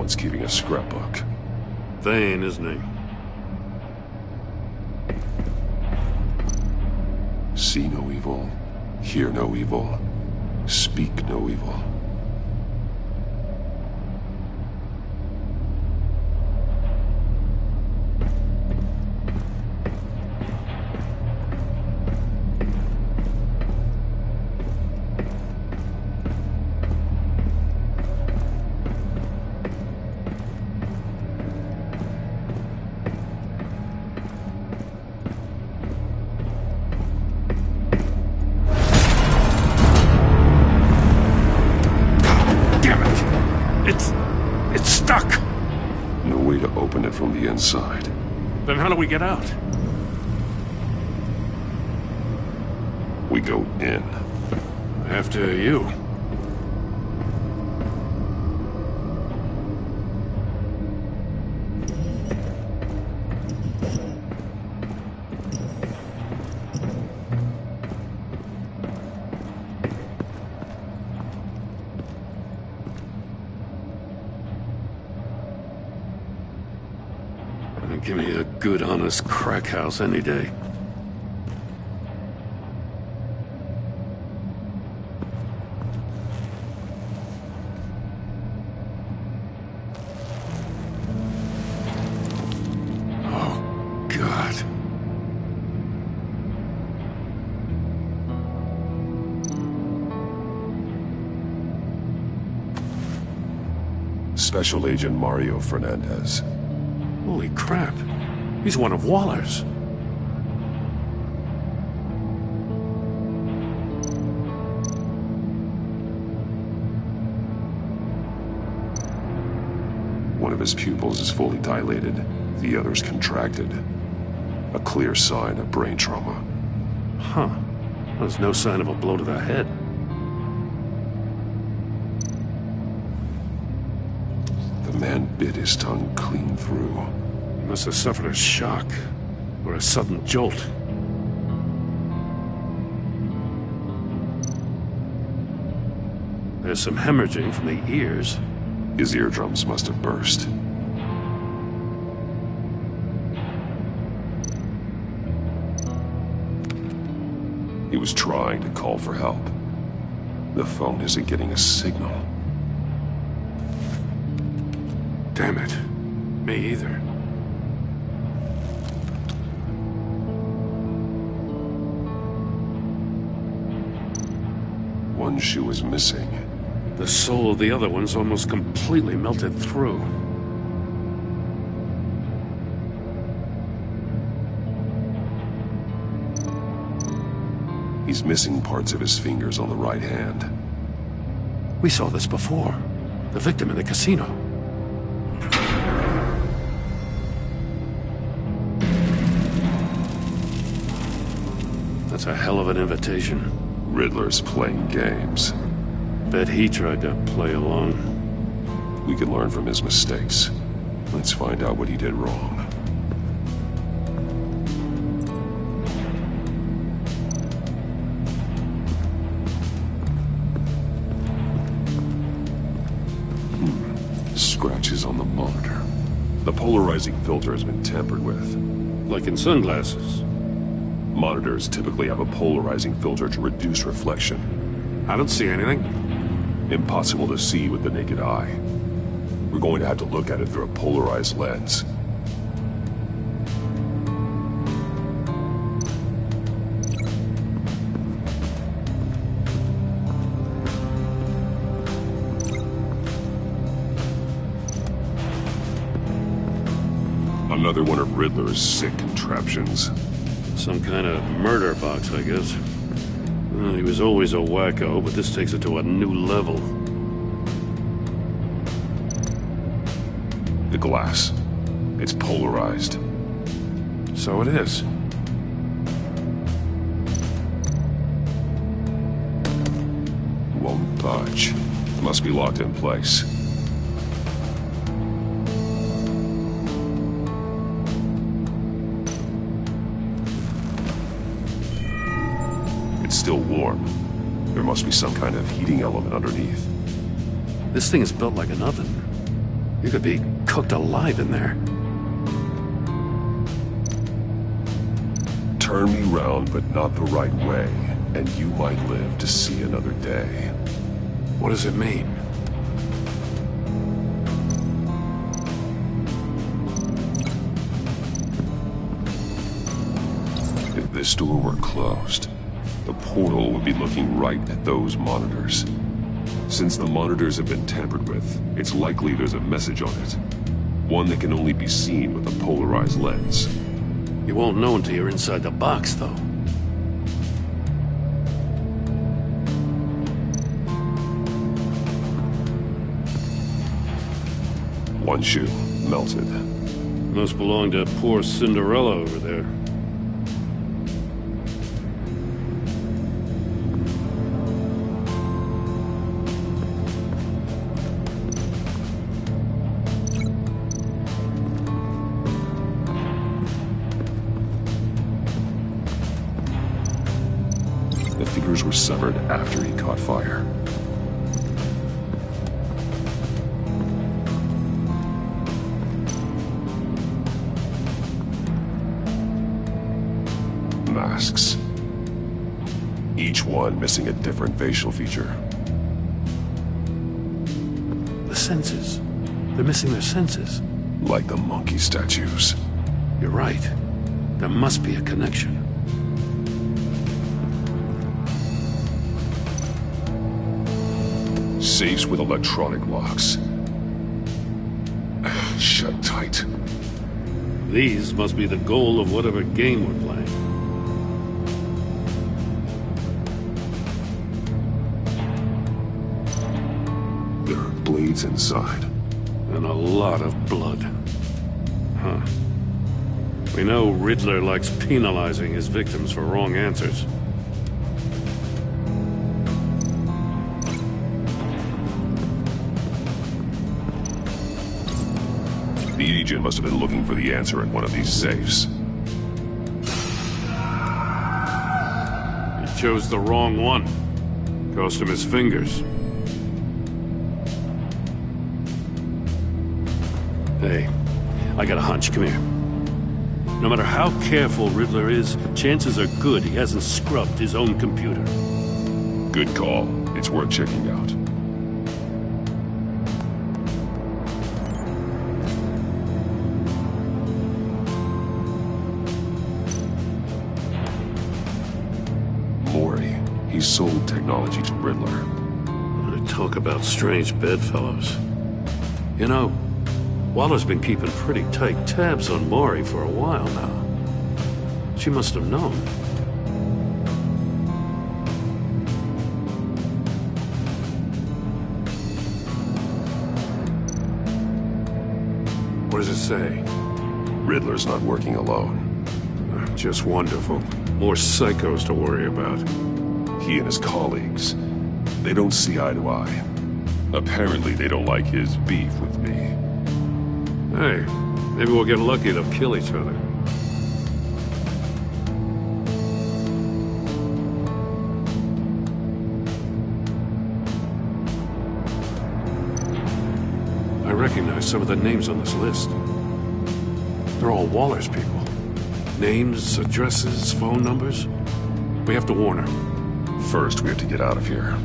Someone's keeping a scrapbook. Vain, isn't he? See no evil, hear no evil, speak no evil. It's stuck! No way to open it from the inside. Then how do we get out? We go in. After you. Give me a good, honest crack house any day. Oh, God. Special Agent Mario Fernandez. Holy crap. He's one of Waller's. One of his pupils is fully dilated, the other's contracted. A clear sign of brain trauma. Huh. There's no sign of a blow to the head. The man bit his tongue clean through. He must have suffered a shock, or a sudden jolt. There's some hemorrhaging from the ears. His eardrums must have burst. He was trying to call for help. The phone isn't getting a signal. Damn it. Me either. One shoe is missing. The sole of the other one's almost completely melted through. He's missing parts of his fingers on the right hand. We saw this before. The victim in the casino. That's a hell of an invitation. Riddler's playing games. Bet he tried to play along. We can learn from his mistakes. Let's find out what he did wrong. Scratches on the monitor. The polarizing filter has been tampered with. Like in sunglasses. Monitors typically have a polarizing filter to reduce reflection. I don't see anything. Impossible to see with the naked eye. We're going to have to look at it through a polarized lens. Another one of Riddler's sick contraptions. Some kind of murder box, I guess. Well, he was always a wacko, but this takes it to a new level. The glass. It's polarized. So it is. Won't budge. Must be locked in place. It's still warm. There must be some kind of heating element underneath. This thing is built like an oven. You could be cooked alive in there. Turn me round, but not the right way, and you might live to see another day. What does it mean? If this door were closed, the portal would be looking right at those monitors. Since the monitors have been tampered with, it's likely there's a message on it. One that can only be seen with a polarized lens. You won't know until you're inside the box, though. One shoe, melted. Must belong to poor Cinderella over there. The fingers were severed after he caught fire. Masks. Each one missing a different facial feature. The senses. They're missing their senses. Like the monkey statues. You're right. There must be a connection. Safes with electronic locks. Shut tight. These must be the goal of whatever game we're playing. There are blades inside. And a lot of blood. Huh. We know Riddler likes penalizing his victims for wrong answers. The agent must have been looking for the answer in one of these safes. He chose the wrong one. Cost him his fingers. Hey, I got a hunch. Come here. No matter how careful Riddler is, chances are good he hasn't scrubbed his own computer. Good call. It's worth checking out. Mori. He sold technology to Riddler. Talk about strange bedfellows. You know, Waller's been keeping pretty tight tabs on Mori for a while now. She must have known. What does it say? Riddler's not working alone. Just wonderful. More psychos to worry about. He and his colleagues, they don't see eye to eye. Apparently they don't like his beef with me. Hey, maybe we'll get lucky to kill each other. I recognize some of the names on this list. They're all Waller's people. Names, addresses, phone numbers. We have to warn her. First, we have to get out of here.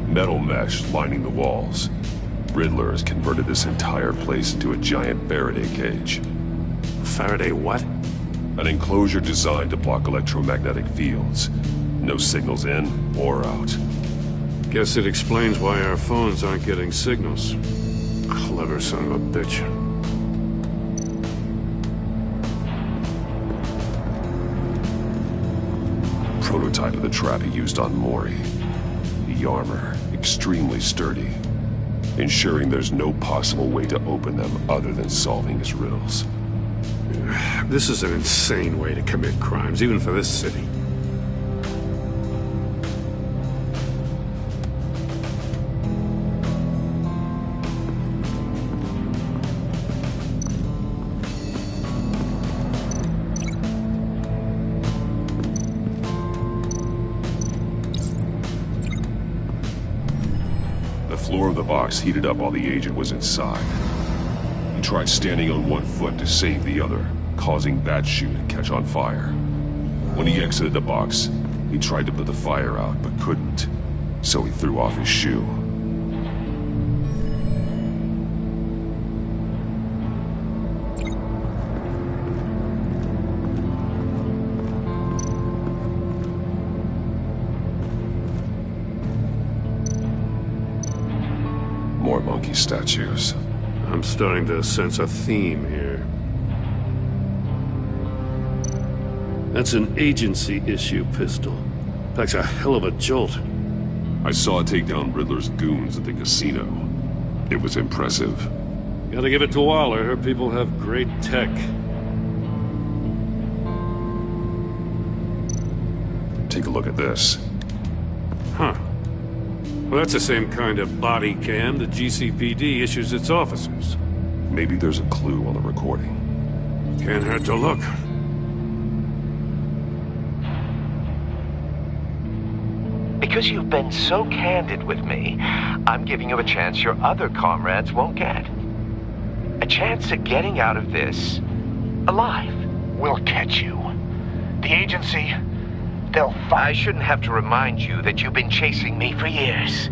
Metal mesh lining the walls. Riddler has converted this entire place into a giant Faraday cage. Faraday what? An enclosure designed to block electromagnetic fields. No signals in or out. Guess it explains why our phones aren't getting signals. Clever son of a bitch. Prototype of the trap he used on Mori. The armor, extremely sturdy, ensuring there's no possible way to open them other than solving his riddles. This is an insane way to commit crimes, even for this city. floor of the box heated up while the agent was inside. He tried standing on one foot to save the other, causing that shoe to catch on fire. When he exited the box, he tried to put the fire out, but couldn't, so he threw off his shoe. More monkey statues. I'm starting to sense a theme here. That's an agency issue pistol. Packs a hell of a jolt. I saw it take down Riddler's goons at the casino. It was impressive. Gotta give it to Waller. Her people have great tech. Take a look at this. Huh. Well, that's the same kind of body cam the GCPD issues its officers. Maybe there's a clue on the recording. Can't hurt to look. Because you've been so candid with me, I'm giving you a chance your other comrades won't get. A chance at getting out of this alive. We'll catch you. The agency, they'll I shouldn't have to remind you that you've been chasing me for years.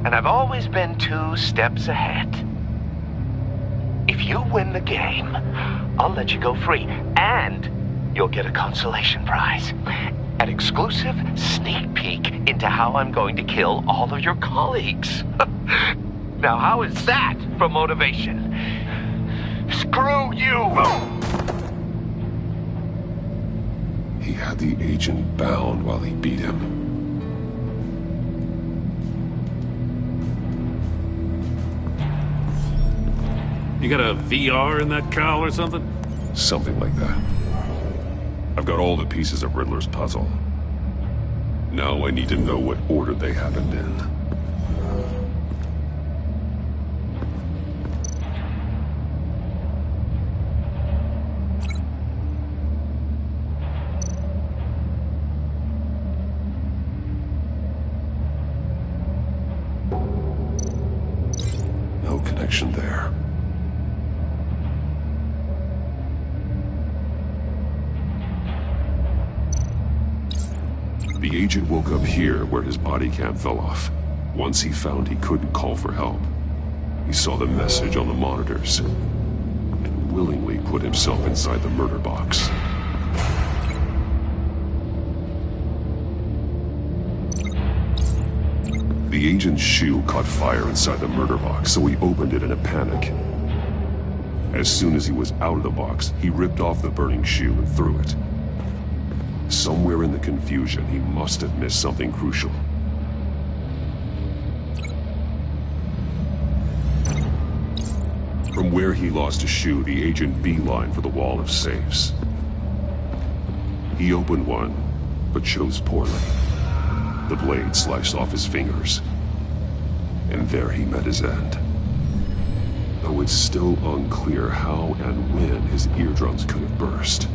And I've always been 2 steps ahead. If you win the game, I'll let you go free. And you'll get a consolation prize. An exclusive sneak peek into how I'm going to kill all of your colleagues. Now, how is that for motivation? screw you! He had the agent bound while he beat him. You got a VR in that cowl or something? Something like that. I've got all the pieces of Riddler's puzzle. Now I need to know what order they happened in. No connection there. The agent woke up here where his body cam fell off. Once he found he couldn't call for help, he saw the message on the monitors and willingly put himself inside the murder box. The agent's shoe caught fire inside the murder box, so he opened it in a panic. As soon as he was out of the box, he ripped off the burning shoe and threw it. Somewhere in the confusion, he must have missed something crucial. From where he lost a shoe, the agent beelined for the wall of safes. He opened one, but chose poorly. The blade sliced off his fingers, and there he met his end. Though it's still unclear how and when his eardrums could have burst.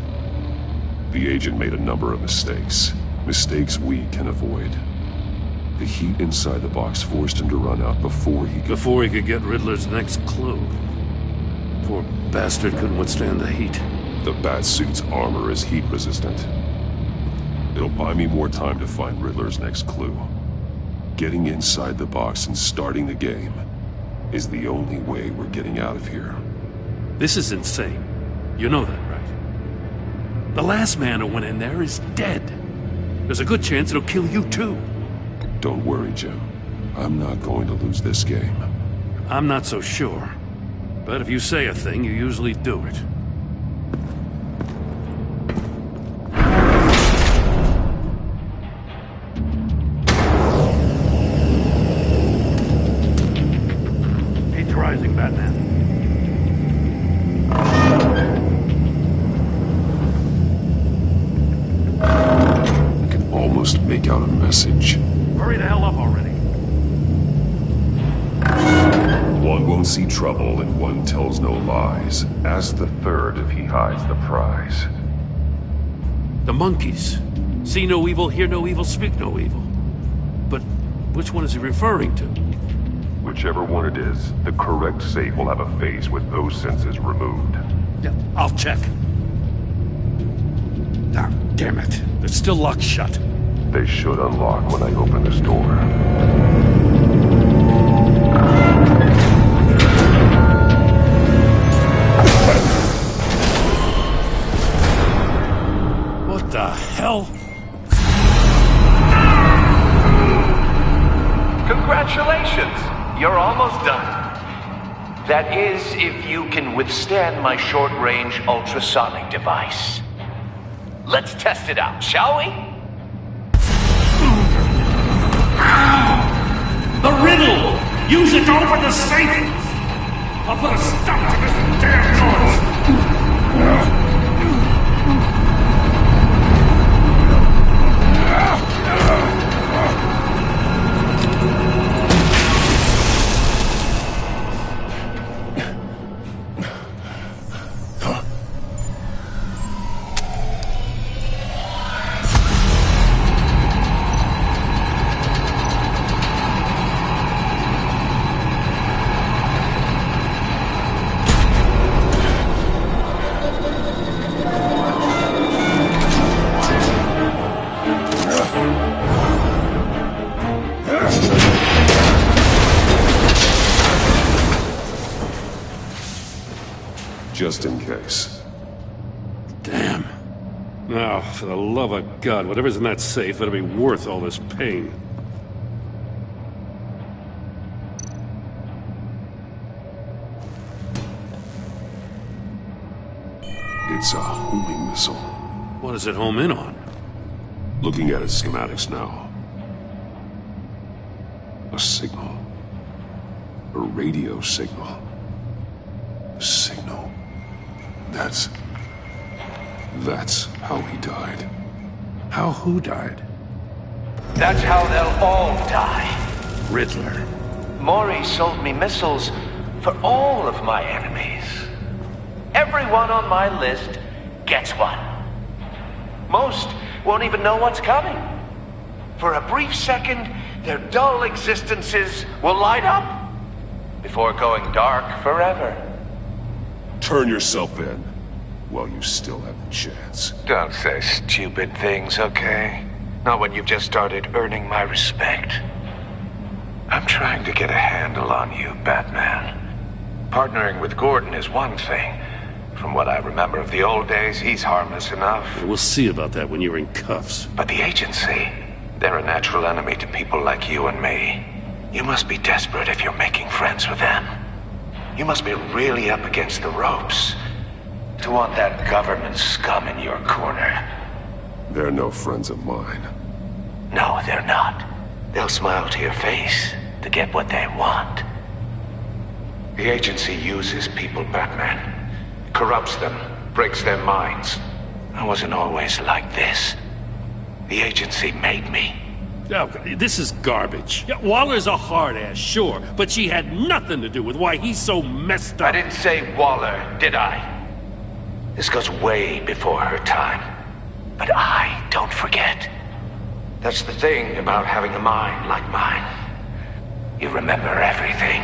The agent made a number of mistakes. Mistakes we can avoid. The heat inside the box forced him to run out before he could get Riddler's next clue. Poor bastard couldn't withstand the heat. The Batsuit's armor is heat resistant. It'll buy me more time to find Riddler's next clue. Getting inside the box and starting the game is the only way we're getting out of here. This is insane. You know that, right? The last man who went in there is dead. There's a good chance it'll kill you too. Don't worry, Jim. I'm not going to lose this game. I'm not so sure. But if you say a thing, you usually do it. Heat's rising, Batman. Almost make out a message. Hurry the hell up already. One won't see trouble and one tells no lies. Ask the third if he hides the prize. The monkeys. See no evil, hear no evil, speak no evil. But which one is he referring to? Whichever one it is, the correct safe will have a face with those senses removed. Yeah, I'll check. Ah, damn it. They're still locked shut. They should unlock when I open this door. What the hell? Congratulations! You're almost done. That is, if you can withstand my short-range ultrasonic device. Let's test it out, shall we? The riddle! Use it to open the safe! I'll put a stop to this damn noise! Just in case. Damn. Now, for the love of God, whatever's in that safe better be worth all this pain. It's a homing missile. What does it home in on? Looking at its schematics now. A signal. A radio signal. A signal. That's how he died. How who died? That's how they'll all die. Riddler. Maury sold me missiles for all of my enemies. Everyone on my list gets one. Most won't even know what's coming. For a brief second, their dull existences will light up before going dark forever. Turn yourself in while you still have the chance. Don't say stupid things, okay? Not when you've just started earning my respect. I'm trying to get a handle on you, Batman. Partnering with Gordon is one thing. From what I remember of the old days, he's harmless enough. We'll see about that when you're in cuffs. But the agency, they're a natural enemy to people like you and me. You must be desperate if you're making friends with them. You must be really up against the ropes to want that government scum in your corner. They're no friends of mine. No, they're not. They'll smile to your face to get what they want. The agency uses people, Batman. Corrupts them, breaks their minds. I wasn't always like this. The agency made me. Oh, this is garbage. Yeah, Waller's a hard ass, sure, but she had nothing to do with why he's so messed up. I didn't say Waller, did I? This goes way before her time. But I don't forget. That's the thing about having a mind like mine. You remember everything.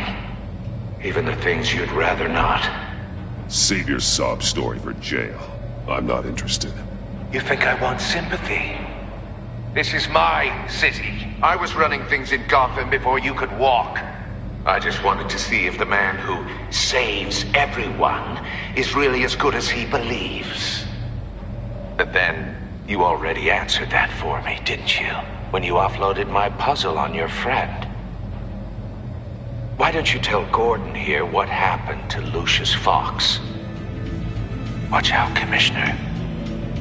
Even the things you'd rather not. Save your sob story for jail. I'm not interested. You think I want sympathy? This is my city. I was running things in Gotham before you could walk. I just wanted to see if the man who saves everyone is really as good as he believes. But then, you already answered that for me, didn't you? When you offloaded my puzzle on your friend. Why don't you tell Gordon here what happened to Lucius Fox? Watch out, Commissioner.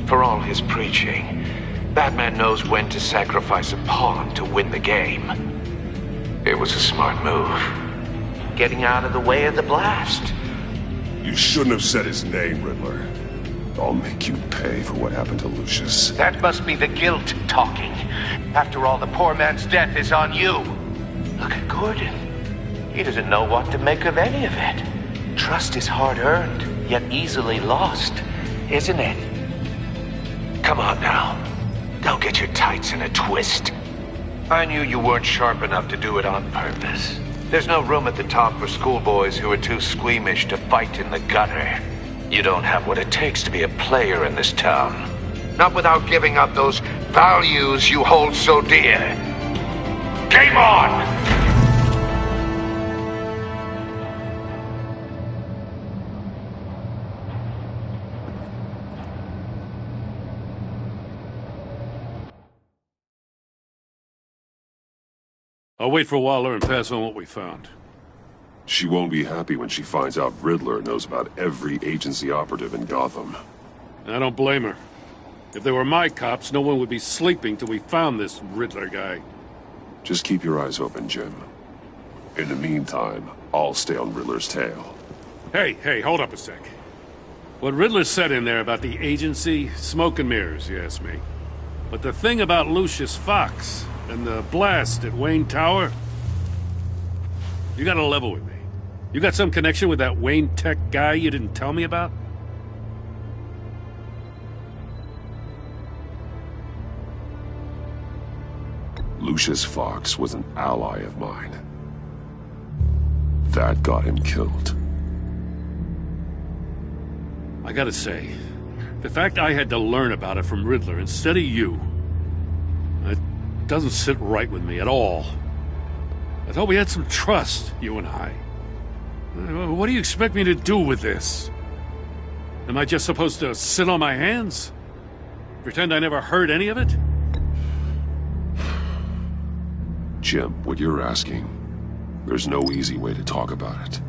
For all his preaching, Batman knows when to sacrifice a pawn to win the game. It was a smart move. Getting out of the way of the blast. You shouldn't have said his name, Riddler. I'll make you pay for what happened to Lucius. That must be the guilt talking. After all, the poor man's death is on you. Look at Gordon. He doesn't know what to make of any of it. Trust is hard-earned, yet easily lost, isn't it? Come on now. Don't get your tights in a twist. I knew you weren't sharp enough to do it on purpose. There's no room at the top for schoolboys who are too squeamish to fight in the gutter. You don't have what it takes to be a player in this town. Not without giving up those values you hold so dear. Game on! I'll wait for Waller and pass on what we found. She won't be happy when she finds out Riddler knows about every agency operative in Gotham. I don't blame her. If they were my cops, no one would be sleeping till we found this Riddler guy. Just keep your eyes open, Jim. In the meantime, I'll stay on Riddler's tail. Hey, hold up a sec. What Riddler said in there about the agency, smoke and mirrors, you ask me. But the thing about Lucius Fox and the blast at Wayne Tower, you gotta level with me. You got some connection with that Wayne Tech guy you didn't tell me about? Lucius Fox was an ally of mine. That got him killed. I gotta say, the fact I had to learn about it from Riddler instead of you, it doesn't sit right with me at all. I thought we had some trust, you and I. What do you expect me to do with this? Am I just supposed to sit on my hands? Pretend I never heard any of it? Jim, what you're asking, there's no easy way to talk about it.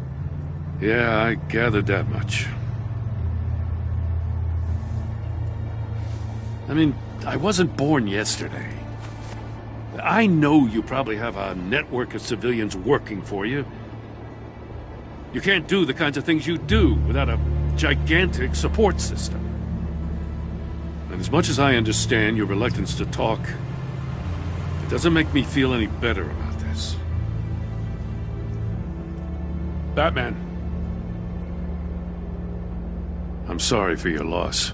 Yeah, I gathered that much. I mean, I wasn't born yesterday. I know you probably have a network of civilians working for you. You can't do the kinds of things you do without a gigantic support system. And as much as I understand your reluctance to talk, it doesn't make me feel any better about this. Batman. I'm sorry for your loss.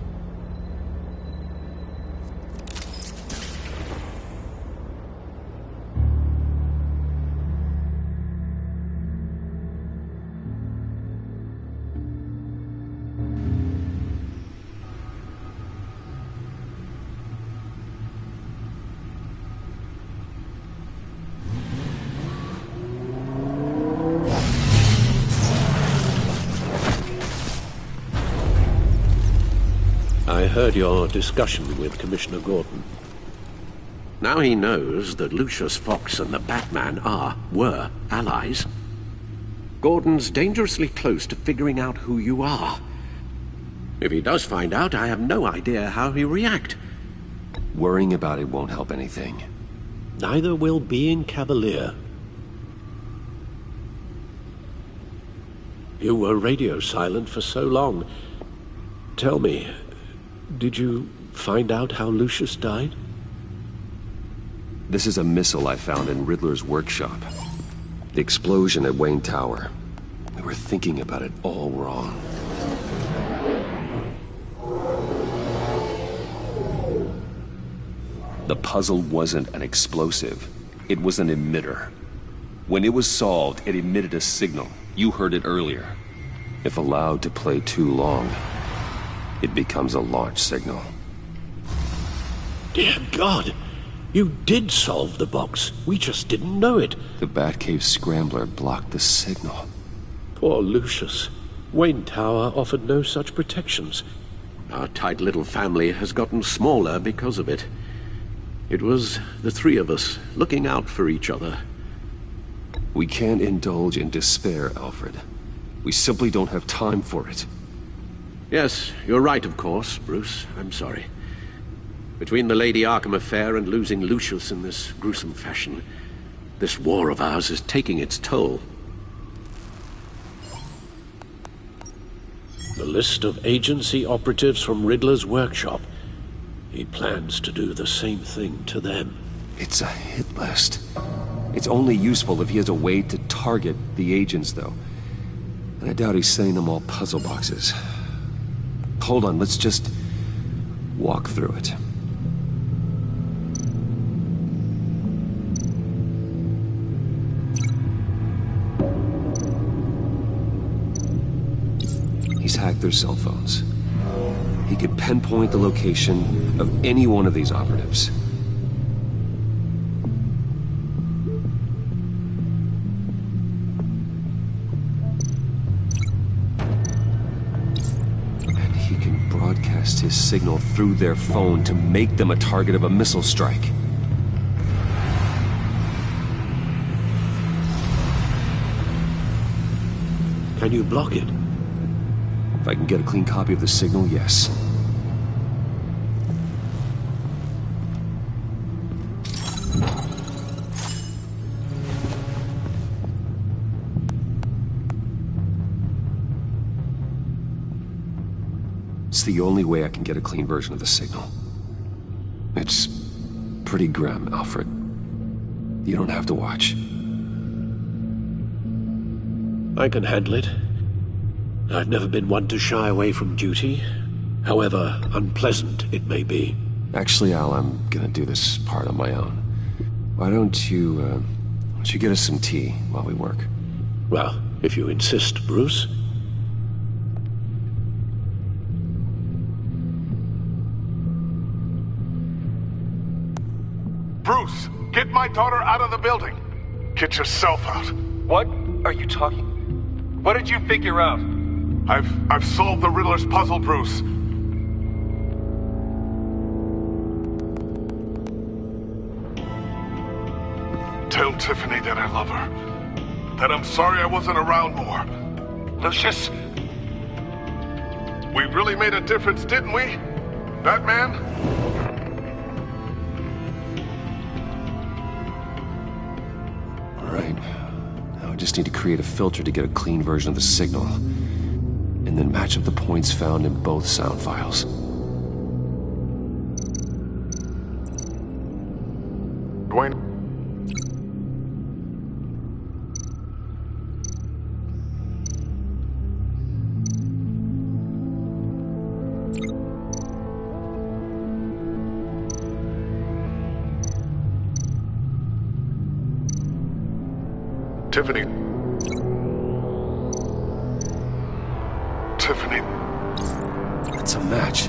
I heard your discussion with Commissioner Gordon. Now he knows that Lucius Fox and the Batman were allies. Gordon's dangerously close to figuring out who you are. If he does find out, I have no idea how he'll react. Worrying about it won't help anything. Neither will being cavalier. You were radio silent for so long. Tell me, did you find out how Lucius died? This is a missile I found in Riddler's workshop. The explosion at Wayne Tower. We were thinking about it all wrong. The puzzle wasn't an explosive. It was an emitter. When it was solved, it emitted a signal. You heard it earlier. If allowed to play too long, it becomes a launch signal. Dear God! You did solve the box. We just didn't know it. The Batcave scrambler blocked the signal. Poor Lucius. Wayne Tower offered no such protections. Our tight little family has gotten smaller because of it. It was the three of us looking out for each other. We can't indulge in despair, Alfred. We simply don't have time for it. Yes, you're right, of course, Bruce. I'm sorry. Between the Lady Arkham affair and losing Lucius in this gruesome fashion, this war of ours is taking its toll. The list of agency operatives from Riddler's workshop. He plans to do the same thing to them. It's a hit list. It's only useful if he has a way to target the agents, though. And I doubt he's sending them all puzzle boxes. Hold on, let's just walk through it. He's hacked their cell phones. He could pinpoint the location of any one of these operatives. And he can broadcast his signal through their phone to make them a target of a missile strike. Can you block it? If I can get a clean copy of the signal, yes. It's the only way I can get a clean version of the signal. It's pretty grim, Alfred. You don't have to watch. I can handle it. I've never been one to shy away from duty, however unpleasant it may be. Actually, Al, I'm gonna do this part on my own. Why don't you get us some tea while we work? Well, if you insist, Bruce. Bruce, get my daughter out of the building. Get yourself out. What are you talking? What did you figure out? I've solved the Riddler's puzzle, Bruce. Tell Tiffany that I love her. That I'm sorry I wasn't around more. Lucius? We really made a difference, didn't we? Batman? All right. Now I just need to create a filter to get a clean version of the signal. And then match up the points found in both sound files. Dwayne? Tiffany. Tiffany. It's a match.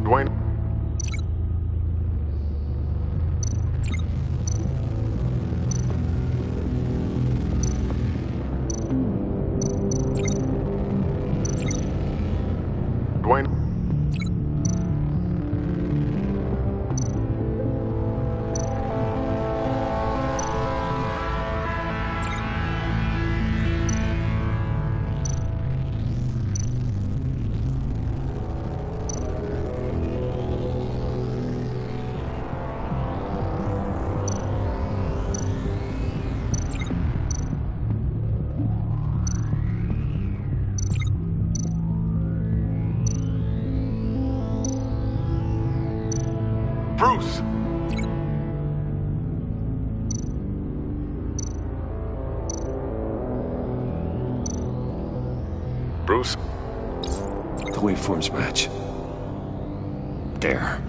Dwayne? Dwayne? Bruce! Bruce? The waveforms match. There.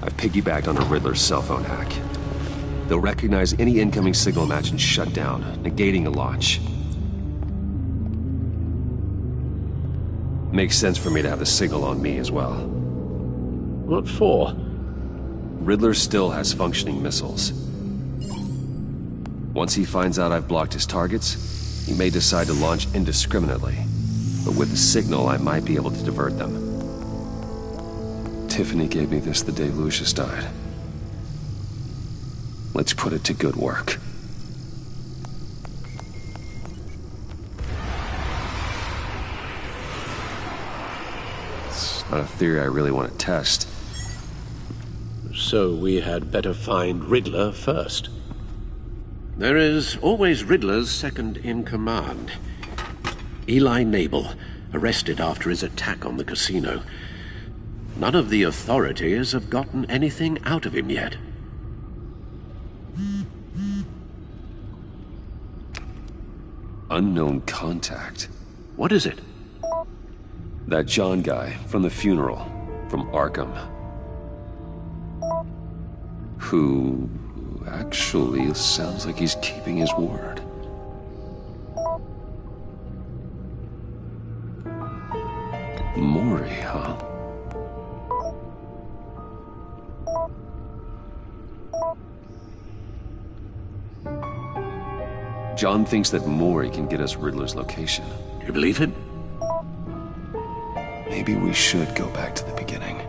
I've piggybacked on a Riddler's cell phone hack. They'll recognize any incoming signal match and shut down, negating a launch. Makes sense for me to have the signal on me as well. What for? Riddler still has functioning missiles. Once he finds out I've blocked his targets, he may decide to launch indiscriminately. But with the signal, I might be able to divert them. Tiffany gave me this the day Lucius died. Let's put it to good work. It's not a theory I really want to test. So we had better find Riddler first. There is always Riddler's second-in-command. Eli Nabel, arrested after his attack on the casino. None of the authorities have gotten anything out of him yet. Unknown contact. What is it? That John guy from the funeral, from Arkham. Who actually sounds like he's keeping his word. Mori, huh? John thinks that Mori can get us Riddler's location. Do you believe it? Maybe we should go back to the beginning.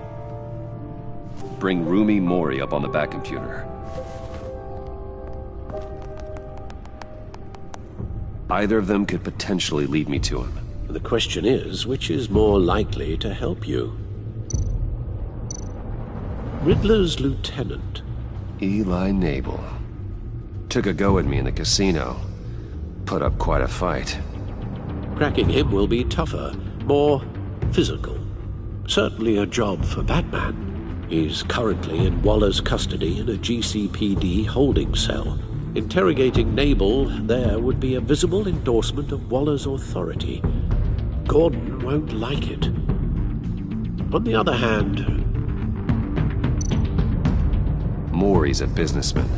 Bring Rumi Mori up on the back computer. Either of them could potentially lead me to him. The question is, which is more likely to help you? Riddler's lieutenant. Eli Nabel. Took a go at me in the casino. Put up quite a fight. Cracking him will be tougher, more physical. Certainly a job for Batman. He's currently in Waller's custody in a GCPD holding cell. Interrogating Nabel there would be a visible endorsement of Waller's authority. Gordon won't like it. On the other hand... Mori's a businessman.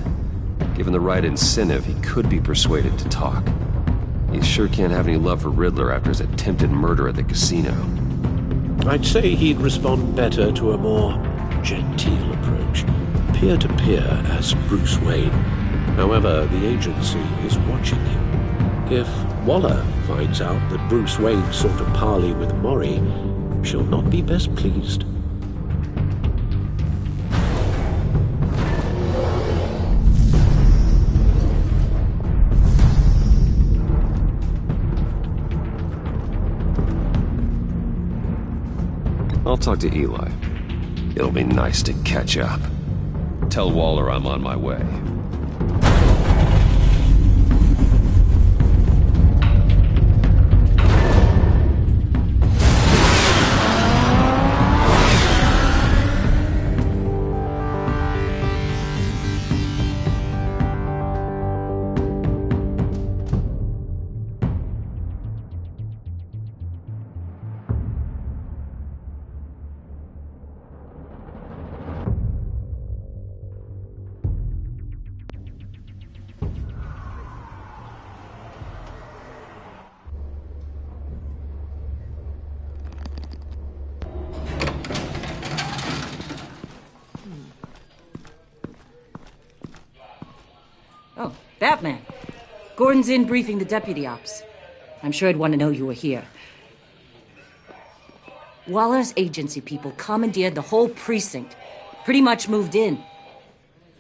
Given the right incentive, he could be persuaded to talk. He sure can't have any love for Riddler after his attempted murder at the casino. I'd say he'd respond better to a more genteel approach. Peer-to-peer as Bruce Wayne. However, the agency is watching him. If Waller finds out that Bruce Wayne sought a parley with Mori, she'll not be best pleased. I'll talk to Eli. It'll be nice to catch up. Tell Waller I'm on my way. Oh, Batman. Gordon's in briefing the deputy ops. I'm sure I'd want to know you were here. Waller's agency people commandeered the whole precinct. Pretty much moved in.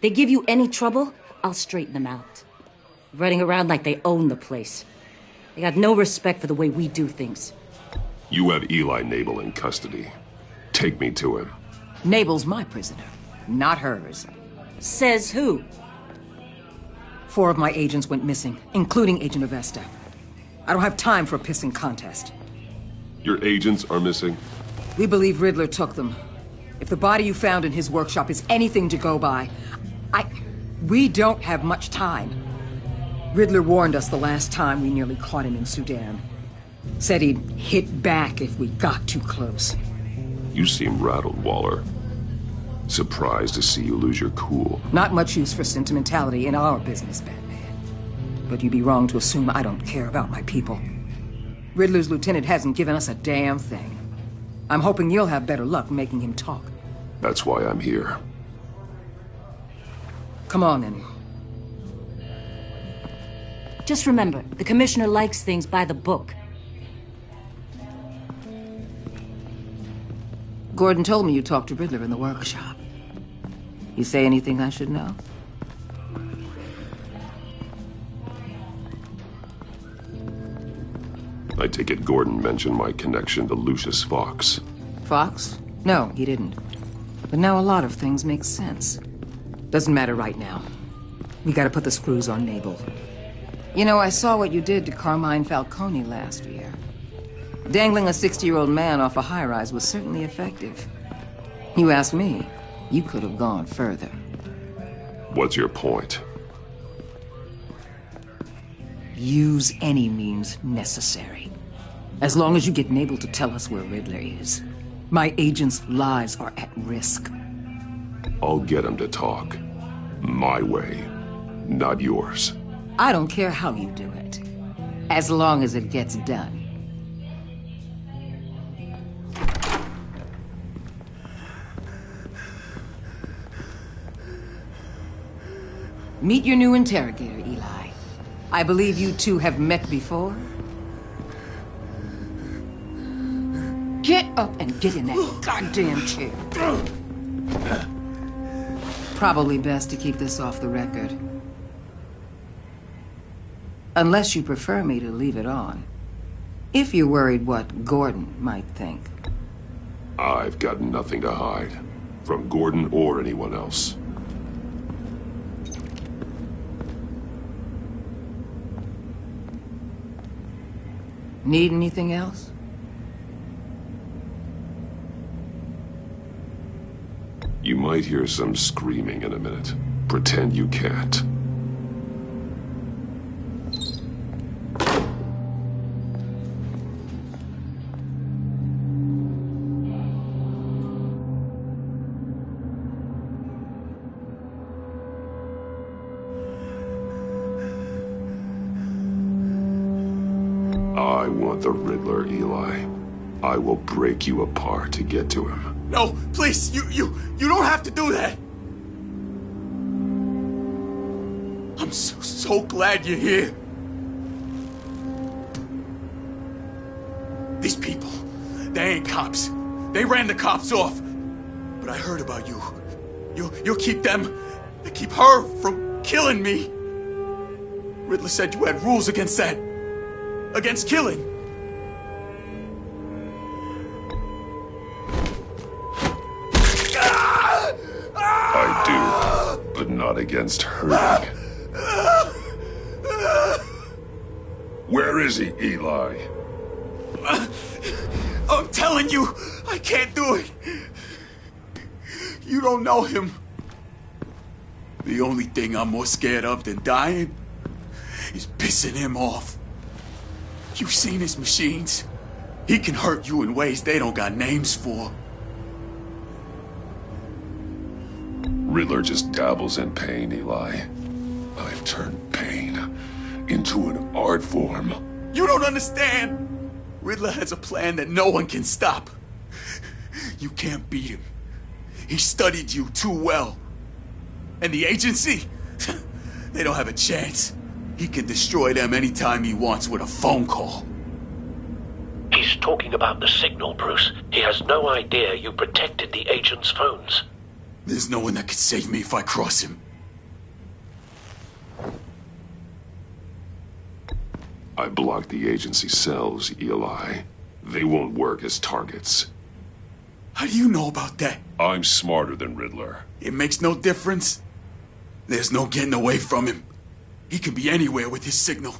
They give you any trouble, I'll straighten them out. Running around like they own the place. They got no respect for the way we do things. You have Eli Nabel in custody. Take me to him. Nabel's my prisoner, not hers. Says who? 4 of my agents went missing, including Agent Avesta. I don't have time for a pissing contest. Your agents are missing? We believe Riddler took them. If the body you found in his workshop is anything to go by, we don't have much time. Riddler warned us the last time we nearly caught him in Sudan. Said he'd hit back if we got too close. You seem rattled, Waller. Surprised to see you lose your cool. Not much use for sentimentality in our business, Batman. But you'd be wrong to assume I don't care about my people. Riddler's lieutenant hasn't given us a damn thing. I'm hoping you'll have better luck making him talk. That's why I'm here. Come on, then. Just remember, the commissioner likes things by the book. Gordon told me you talked to Riddler in the workshop. You say anything I should know? I take it Gordon mentioned my connection to Lucius Fox. Fox? No, he didn't. But now a lot of things make sense. Doesn't matter right now. We gotta put the screws on Mabel. You know, I saw what you did to Carmine Falcone last year. Dangling a 60-year-old man off a high-rise was certainly effective. You ask me, you could have gone further. What's your point? Use any means necessary. As long as you get Mabel to tell us where Riddler is. My agents' lives are at risk. I'll get him to talk. My way, not yours. I don't care how you do it, as long as it gets done. Meet your new interrogator, Eli. I believe you two have met before. Get up and get in that goddamn chair. Probably best to keep this off the record. Unless you prefer me to leave it on. If you're worried what Gordon might think. I've got nothing to hide. From Gordon or anyone else. Need anything else? You might hear some screaming in a minute. Pretend you can't. I want the Riddler, Eli. I will break you apart to get to him. No, please, you don't have to do that. I'm so glad you're here. These people, they ain't cops. They ran the cops off. But I heard about you. You'll keep them, keep her from killing me. Riddler said you had rules against that. Against killing. I do, but not against hurting. Where is he, Eli? I'm telling you, I can't do it. You don't know him. The only thing I'm more scared of than dying is pissing him off. You've seen his machines. He can hurt you in ways they don't got names for. Riddler just dabbles in pain, Eli. I've turned pain into an art form. You don't understand. Riddler has a plan that no one can stop. You can't beat him. He studied you too well. And the agency? They don't have a chance. He can destroy them anytime he wants with a phone call. He's talking about the signal, Bruce. He has no idea you protected the agent's phones. There's no one that can save me if I cross him. I blocked the agency cells, Eli. They won't work as targets. How do you know about that? I'm smarter than Riddler. It makes no difference. There's no getting away from him. He can be anywhere with his signal.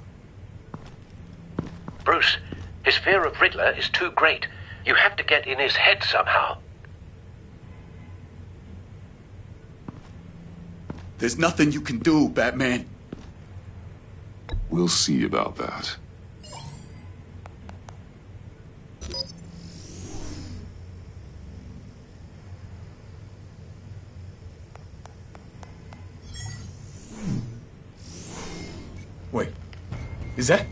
Bruce, his fear of Riddler is too great. You have to get in his head somehow. There's nothing you can do, Batman. We'll see about that. Wait, is that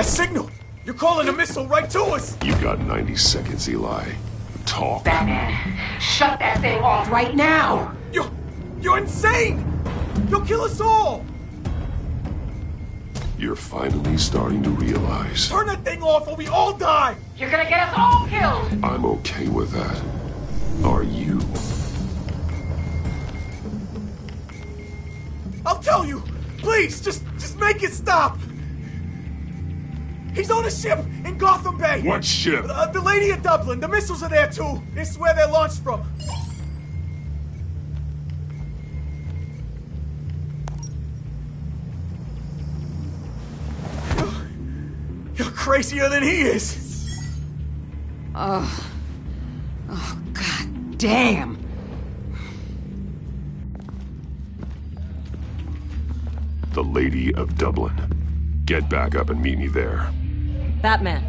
signal? You're calling a missile right to us! You got 90 seconds, Eli. Talk. Batman, shut that thing off right now! You're insane! You'll kill us all! You're finally starting to realize. Turn that thing off or we all die! You're gonna get us all killed! I'm okay with that. Are you? I'll tell you! Please, just make it stop! He's on a ship in Gotham Bay! What ship? The Lady of Dublin. The missiles are there too. This is where they're launched from. crazier than he is. Oh, God damn. The Lady of Dublin. Get back up and meet me there. Batman.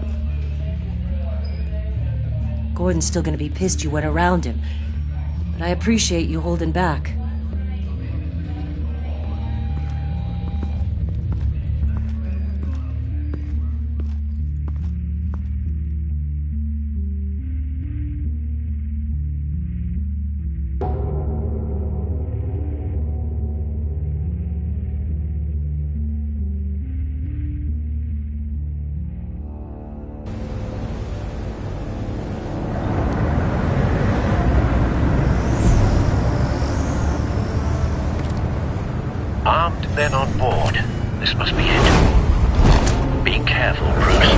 Gordon's still gonna be pissed you went around him, but I appreciate you holding back. Armed men on board. This must be it. Be careful, Bruce.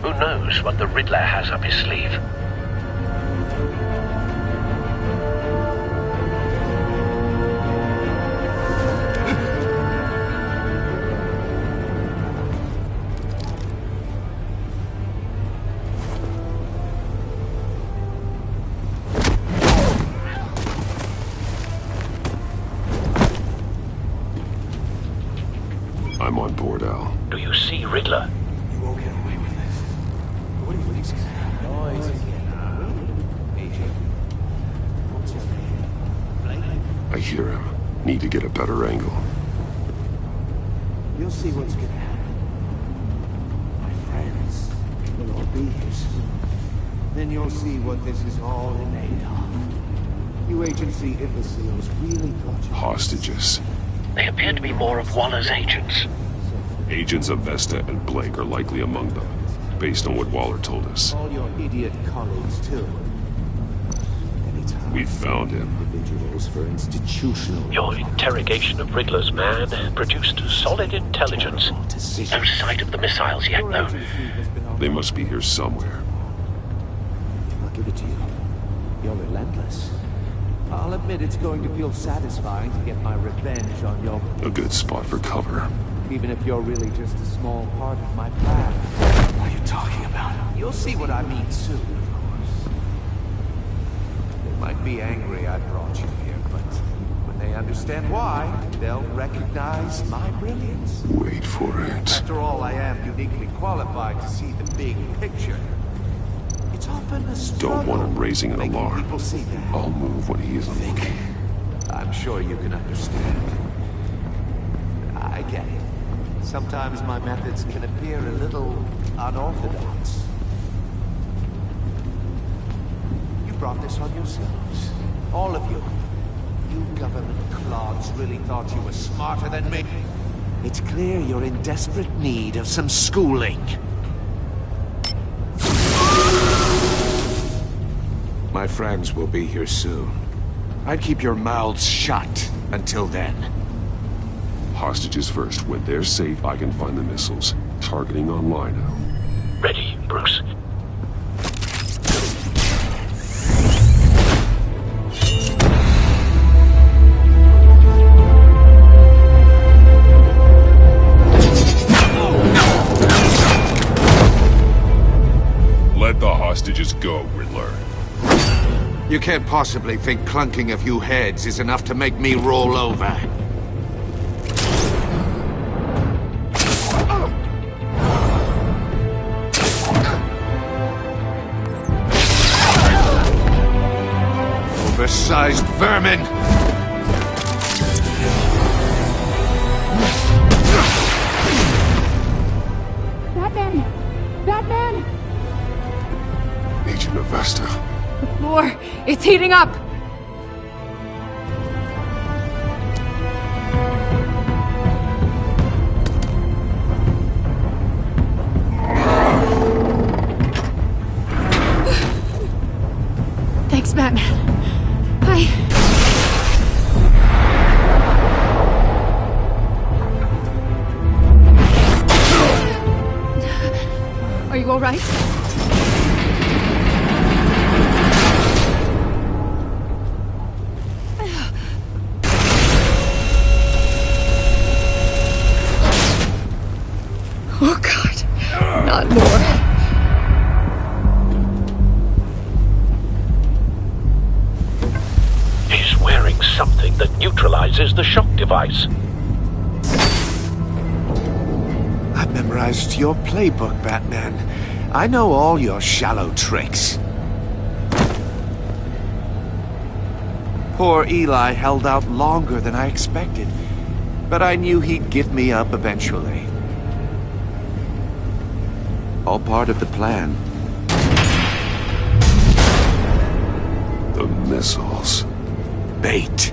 Who knows what the Riddler has up his sleeve? I'm on board, Al. Do you see Riddler? You won't get away with this. What do you think is gonna happen? I hear him. Need to get a better angle. You'll see what's gonna happen. My friends will all be here soon. Then you'll see what this is all made of. You agency imbeciles really thought you... Hostages. They appear to be more of Waller's agents. Agents of Vesta and Blake are likely among them, based on what Waller told us. All your idiot colleagues, too. Anytime We found him. individuals for institutional... Your interrogation of Riddler's man produced solid intelligence. No sight of the missiles yet, though. They must be here somewhere. I'll give it to you. You're relentless. I'll admit it's going to feel satisfying to get my revenge on your... A good spot for cover. Even if you're really just a small part of my plan. What are you talking about? You'll see what I mean soon, of course. They might be angry I brought you here, but when they understand why, they'll recognize my brilliance. Wait for it. After all, I am uniquely qualified to see the big picture. It's often a struggle. Don't want him raising an making alarm. people see that. I'll move when he isn't looking. I'm sure you can understand. I get it. Sometimes my methods can appear a little unorthodox. You brought this on yourselves. All of you. You government clods really thought you were smarter than me. It's clear you're in desperate need of some schooling. My friends will be here soon. I'd keep your mouths shut until then. Hostages first. When they're safe, I can find the missiles. Targeting online now. Ready, Bruce. Let the hostages go, Riddler. You can't possibly think clunking a few heads is enough to make me roll over. Oversized vermin! Batman! Batman! Agent of Vesta. The floor, it's heating up! Thanks, Batman. Are you all right? something that neutralizes the shock device. I've memorized your playbook, Batman. I know all your shallow tricks. Poor Eli held out longer than I expected, but I knew he'd give me up eventually. All part of the plan. The missiles. Bait.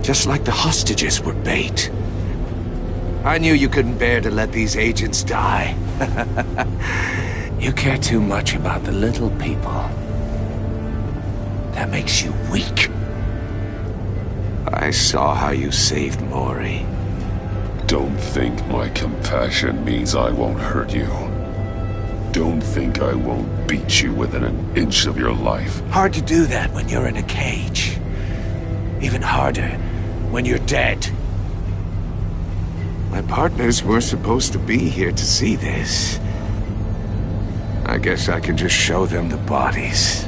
Just like the hostages were bait. I knew you couldn't bear to let these agents die. You care too much about the little people. That makes you weak. I saw how you saved Maury. Don't think my compassion means I won't hurt you. Don't think I won't beat you within an inch of your life. Hard to do that when you're in a cage. Even harder when you're dead. My partners were supposed to be here to see this. I guess I can just show them the bodies.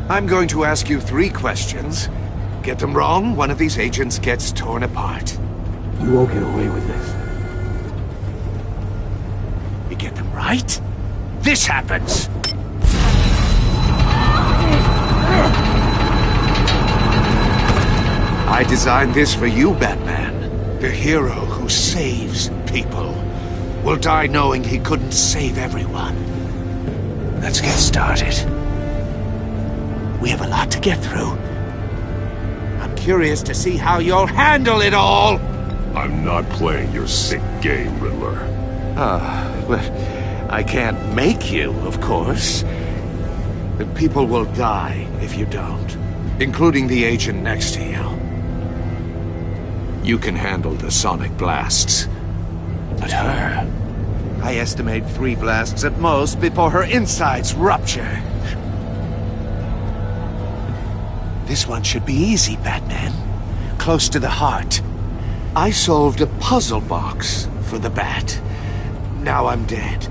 I'm going to ask you 3 questions. Get them wrong, one of these agents gets torn apart. You won't get away with this. You get them right, this happens! I designed this for you, Batman. The hero who saves people will die knowing he couldn't save everyone. Let's get started. We have a lot to get through. I'm curious to see how you'll handle it all! I'm not playing your sick game, Riddler. Well, I can't make you, of course. But people will die if you don't, including the agent next to you. You can handle the sonic blasts. But her... I estimate 3 blasts at most before her insides rupture. This one should be easy, Batman. Close to the heart. I solved a puzzle box for the Bat. Now I'm dead.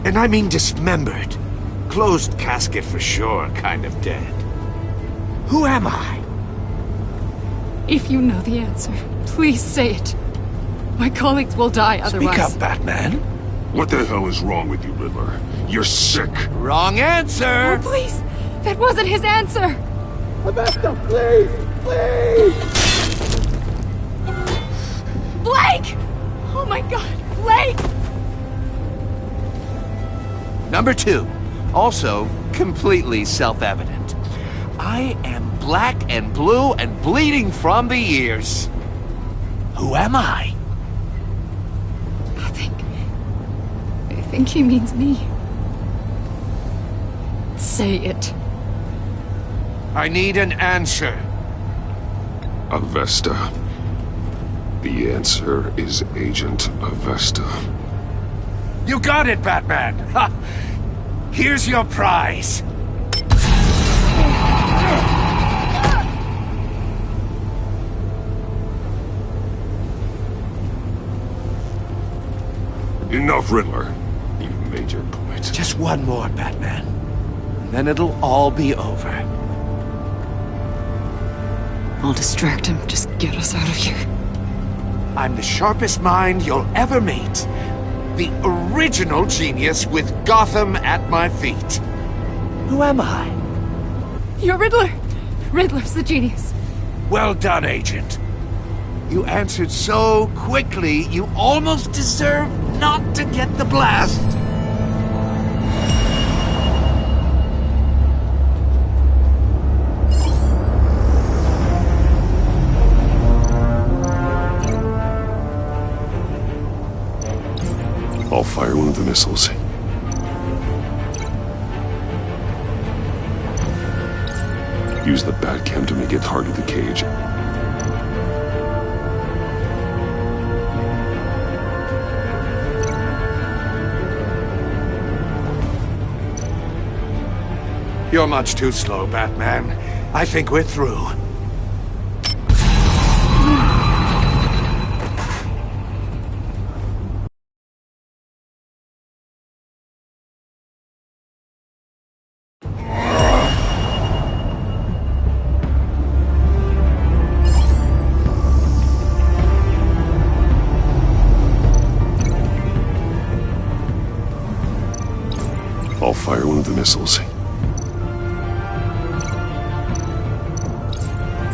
And I mean dismembered. Closed casket for sure, kind of dead. Who am I? If you know the answer, please say it. My colleagues will die otherwise. Speak up, Batman. What the hell is wrong with you, Riddler? You're sick. Wrong answer! Oh, please! That wasn't his answer! Augusta, please! Please! Blake! Oh my god, Blake! Number 2. Also, completely self-evident. I am black and blue and bleeding from the ears. Who am I? I think he means me. Say it. I need an answer. Avesta. The answer is Agent Avesta. You got it, Batman! Ha! Here's your prize. Enough, Riddler. You've made your point. Just one more, Batman. And then it'll all be over. I'll distract him. Just get us out of here. I'm the sharpest mind you'll ever meet. The original genius with Gotham at my feet. Who am I? You're Riddler. Riddler's the genius. Well done, Agent. You answered so quickly, you almost deserve not to get the blast. I'll fire one of the missiles. Use the Batcam to make it hard to the cage. You're much too slow, Batman. I think we're through. Fire one of the missiles.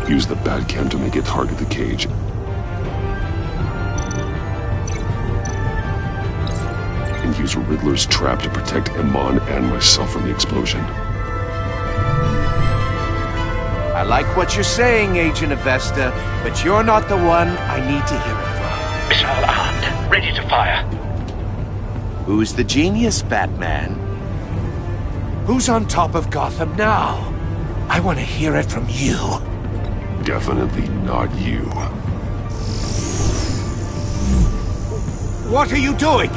Use the Batcam to make it target the cage. And use Riddler's trap to protect Iman and myself from the explosion. I like what you're saying, Agent Avesta, but you're not the one I need to hear it from. Missile armed, ready to fire. Who's the genius, Batman? Who's on top of Gotham now? I want to hear it from you. Definitely not you. What are you doing?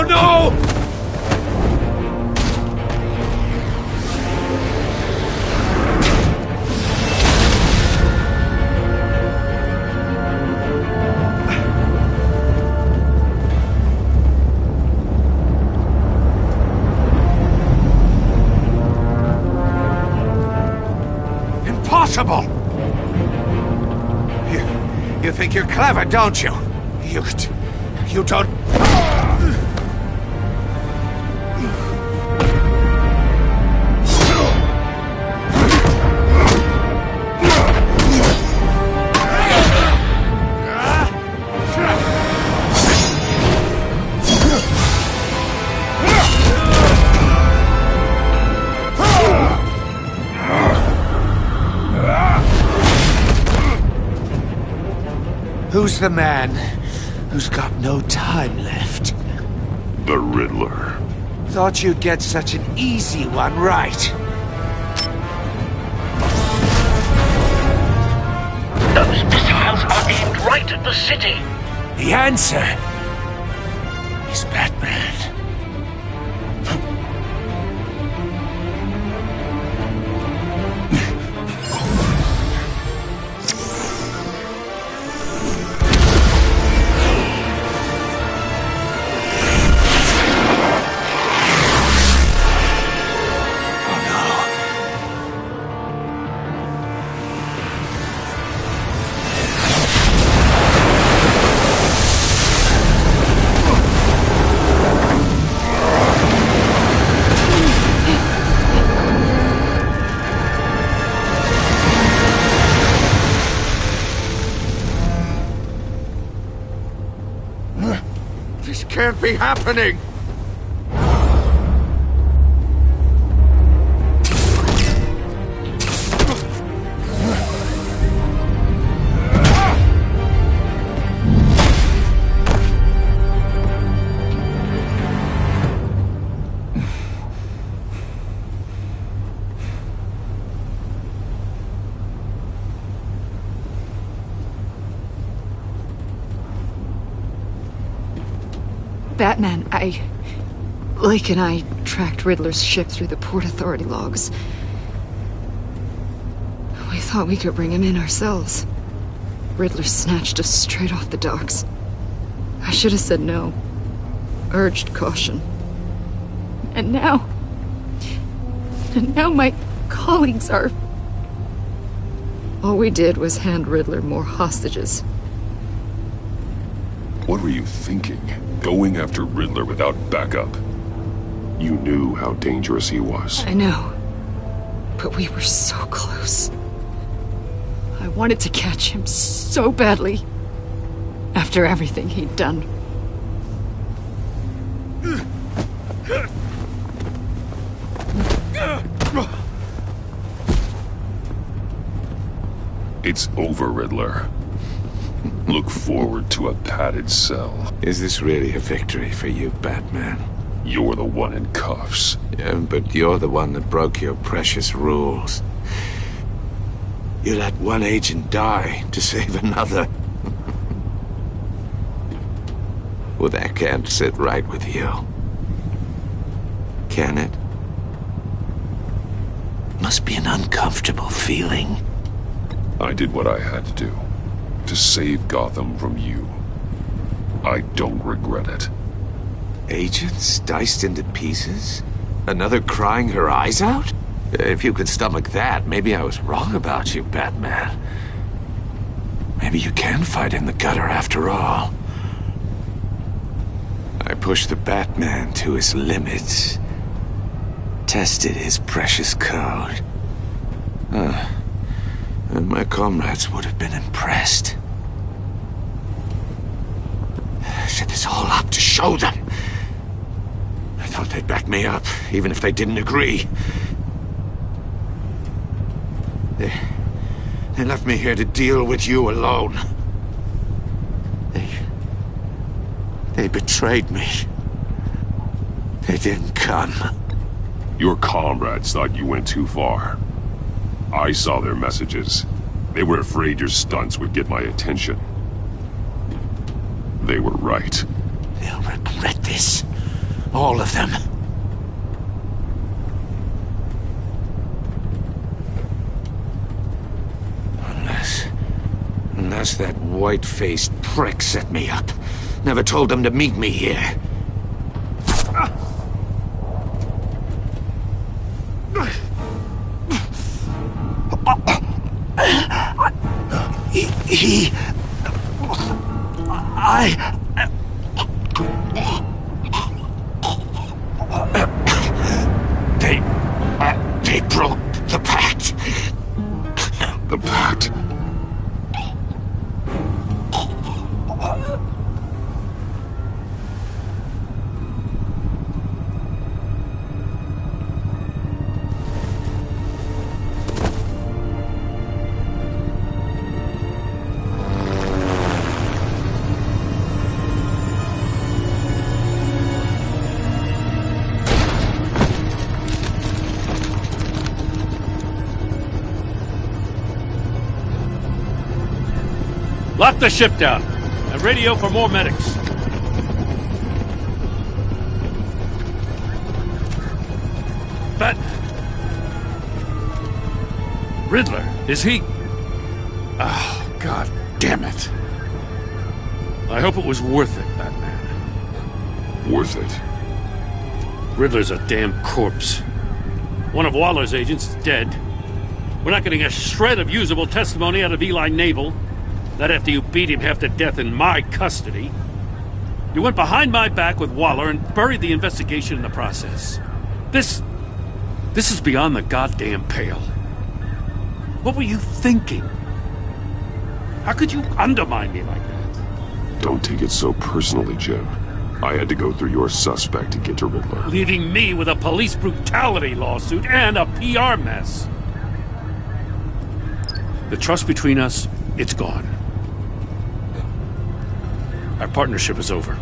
No! Impossible! You think you're clever, don't you? You don't... Who's the man who's got no time left? The Riddler. Thought you'd get such an easy one right. Those missiles are aimed right at the city. The answer is Batman. This can't be happening! Batman, Lake and I tracked Riddler's ship through the Port Authority logs. We thought we could bring him in ourselves. Riddler snatched us straight off the docks. I should have said no. Urged caution. And now my colleagues are... All we did was hand Riddler more hostages. What were you thinking? Going after Riddler without backup? You knew how dangerous he was. I know. But we were so close. I wanted to catch him so badly. After everything he'd done. It's over, Riddler. Look forward to a padded cell. Is this really a victory for you, Batman? You're the one in cuffs. Yeah, but you're the one that broke your precious rules. You let one agent die to save another. Well, that can't sit right with you. Can it? Must be an uncomfortable feeling. I did what I had to do. To save Gotham from you. I don't regret it. Agents diced into pieces? Another crying her eyes out? If you could stomach that, maybe I was wrong about you, Batman. Maybe you can fight in the gutter after all. I pushed the Batman to his limits. Tested his precious code. And my comrades would have been impressed. I set this all up to show them. I thought they'd back me up, even if they didn't agree. They left me here to deal with you alone. They betrayed me. They didn't come. Your comrades thought you went too far. I saw their messages. They were afraid your stunts would get my attention. They were right. They'll regret this. All of them. Unless that white-faced prick set me up. Never told them to meet me here. They broke the pact. The pact? Lock the ship down, and radio for more medics. But... Riddler, is he... Oh, God damn it. I hope it was worth it, Batman. Worth it? Riddler's a damn corpse. One of Waller's agents is dead. We're not getting a shred of usable testimony out of Eli Naval. Not after you beat him half to death in my custody. You went behind my back with Waller and buried the investigation in the process. This is beyond the goddamn pale. What were you thinking? How could you undermine me like that? Don't take it so personally, Jim. I had to go through your suspect to get to Riddler. Leaving me with a police brutality lawsuit and a PR mess. The trust between us, it's gone. Our partnership is over.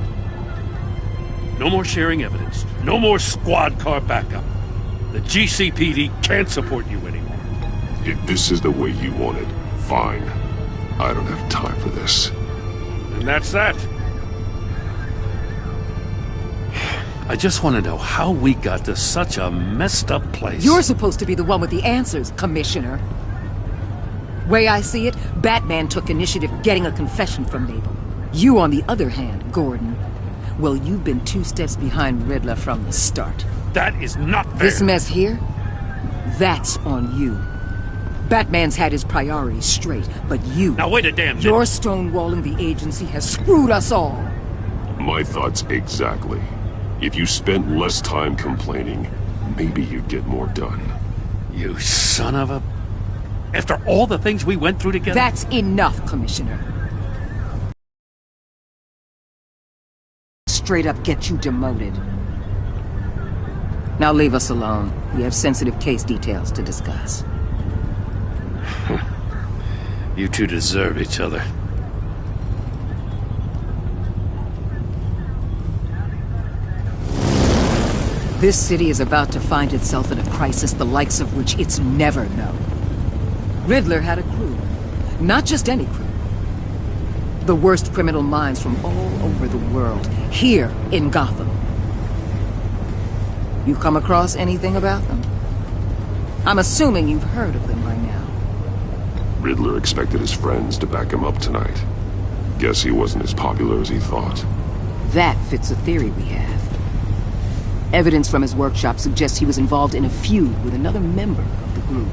No more sharing evidence. No more squad car backup. The GCPD can't support you anymore. If this is the way you want it, fine. I don't have time for this. And that's that. I just want to know how we got to such a messed up place. You're supposed to be the one with the answers, Commissioner. Way I see it, Batman took initiative getting a confession from Naval. You, on the other hand, Gordon, well, you've been 2 steps behind Riddler from the start. That is not fair. This mess here, that's on you. Batman's had his priorities straight, but you... Now wait a damn minute. Your stonewalling the agency has screwed us all. My thoughts exactly. If you spent less time complaining, maybe you'd get more done. You son of a... After all the things we went through together? That's enough, Commissioner. Straight up get you demoted. Now leave us alone. We have sensitive case details to discuss. You two deserve each other. This city is about to find itself in a crisis the likes of which it's never known. Riddler had a crew. Not just any crew. The worst criminal minds from all over the world, here in Gotham. You come across anything about them? I'm assuming you've heard of them by now. Riddler expected his friends to back him up tonight. Guess he wasn't as popular as he thought. That fits a theory we have. Evidence from his workshop suggests he was involved in a feud with another member of the group.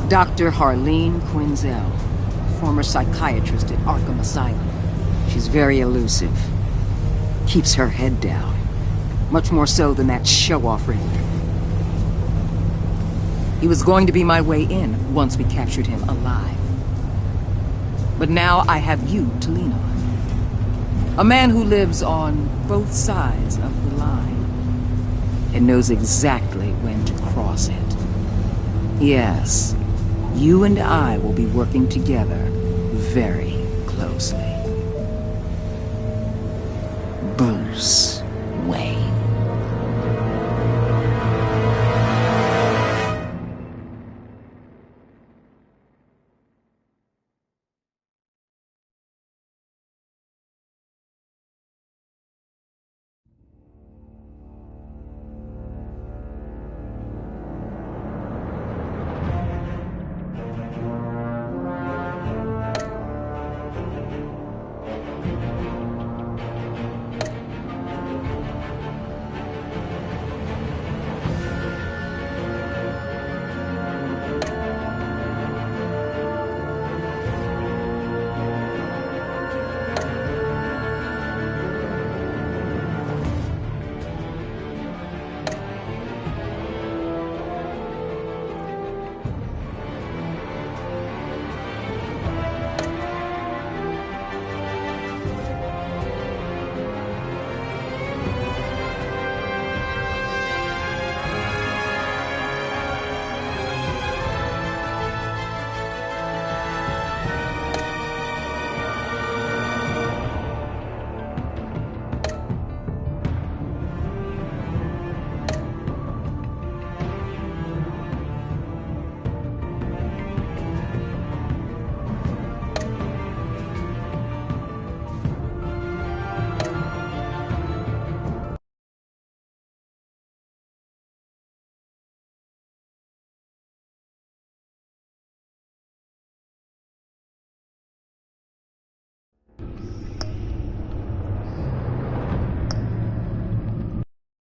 Dr. Harleen Quinzel, former psychiatrist at Arkham Asylum. She's very elusive. Keeps her head down. Much more so than that show-off Riddler. He was going to be my way in once we captured him alive. But now I have you to lean on. A man who lives on both sides of the line and knows exactly when to cross it. Yes, you and I will be working together very closely. Bruce.